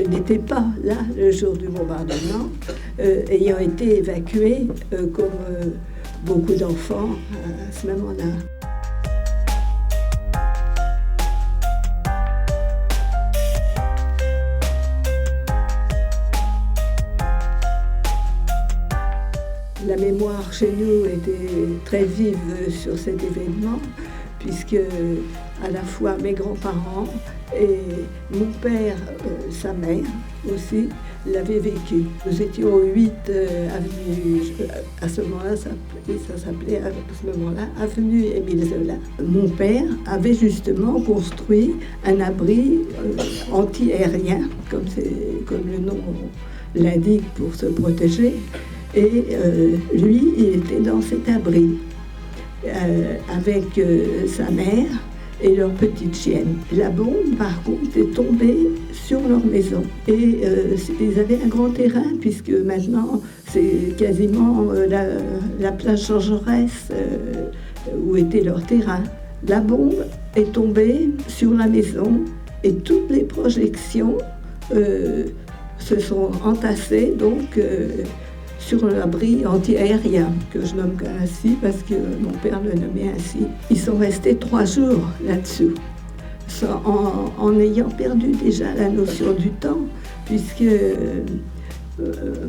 n'était pas là le jour du bombardement, ayant été évacué comme beaucoup d'enfants à ce moment-là. La mémoire chez nous était très vive sur cet événement, puisque à la fois mes grands-parents et mon père, sa mère aussi, l'avaient vécu. Nous étions au 8 avenue, à ce moment-là, ça s'appelait à ce moment-là avenue Émile Zola. Mon père avait justement construit un abri anti-aérien, comme le nom l'indique, pour se protéger. Et lui, il était dans cet abri avec sa mère et leur petite chienne. La bombe, par contre, est tombée sur leur maison. Et ils avaient un grand terrain, puisque maintenant, c'est quasiment la place Jean Jaurès où était leur terrain. La bombe est tombée sur la maison et toutes les projections se sont entassées, donc sur l'abri anti-aérien, que je nomme ainsi parce que mon père le nommait ainsi. Ils sont restés 3 jours là-dessous, en ayant perdu déjà la notion du temps, puisque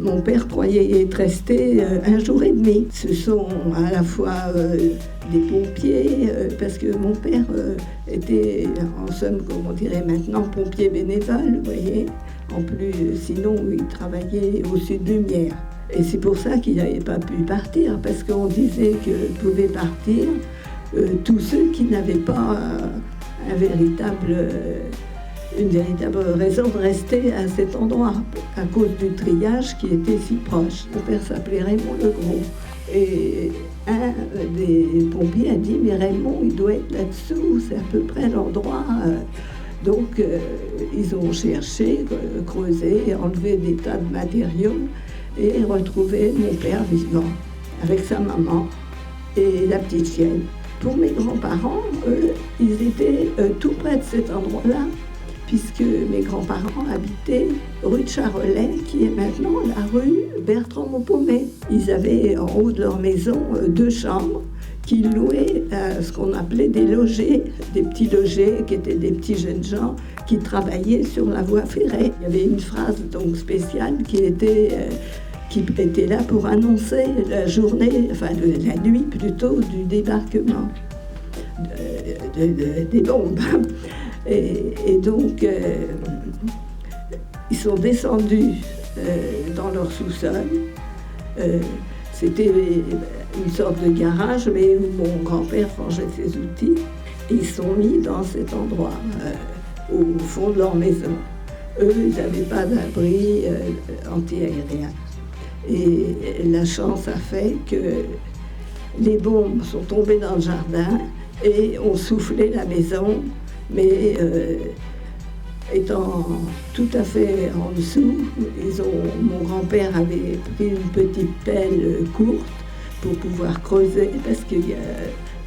mon père croyait y être resté 1 jour et demi. Ce sont à la fois des pompiers, parce que mon père était, en somme, comme on dirait maintenant, pompier bénévole, vous voyez. En plus, sinon, il travaillait au sud Lumière. Et c'est pour ça qu'il n'avait pas pu partir, parce qu'on disait que pouvaient partir tous ceux qui n'avaient pas une véritable raison de rester à cet endroit, à cause du triage qui était si proche. Mon père s'appelait Raymond Legros. Et un des pompiers a dit « Mais Raymond, il doit être là-dessous, c'est à peu près l'endroit. » Donc, ils ont cherché, creusé, enlevé des tas de matériaux et retrouvé mon père vivant, avec sa maman et la petite chienne. Pour mes grands-parents, eux, ils étaient tout près de cet endroit-là, puisque mes grands-parents habitaient rue de Charolais, qui est maintenant la rue Bertrand-Montpommet. Ils avaient en haut de leur maison 2 chambres qu'ils louaient à ce qu'on appelait des logés, des petits logés qui étaient des petits jeunes gens qui travaillaient sur la voie ferrée. Il y avait une phrase donc spéciale qui était là pour annoncer la journée, enfin la nuit plutôt, du débarquement des bombes. Et donc, ils sont descendus dans leur sous-sol. C'était une sorte de garage, mais où mon grand-père rangeait ses outils. Et ils sont mis dans cet endroit, au fond de leur maison. Eux, ils n'avaient pas d'abri anti-aérien. Et la chance a fait que les bombes sont tombées dans le jardin et ont soufflé la maison, mais étant tout à fait en dessous, mon grand-père avait pris une petite pelle courte pour pouvoir creuser, parce que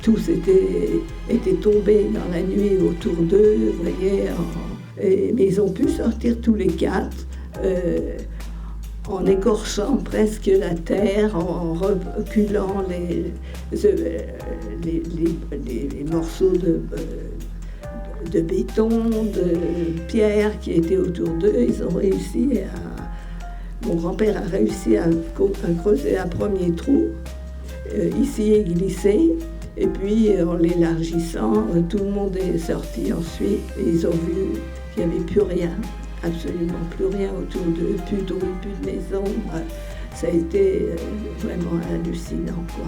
tous étaient tombés dans la nuit autour d'eux, vous voyez. Mais ils ont pu sortir tous les 4, en écorchant presque la terre, en reculant les morceaux de béton, de pierre qui étaient autour d'eux. Ils ont réussi mon grand-père a réussi à creuser un premier trou. Il s'y est glissé. Et puis, en l'élargissant, tout le monde est sorti ensuite. Et ils ont vu qu'il n'y avait plus rien, absolument plus rien autour d'eux, plus de rue, plus de maison. Ça a été vraiment hallucinant, quoi.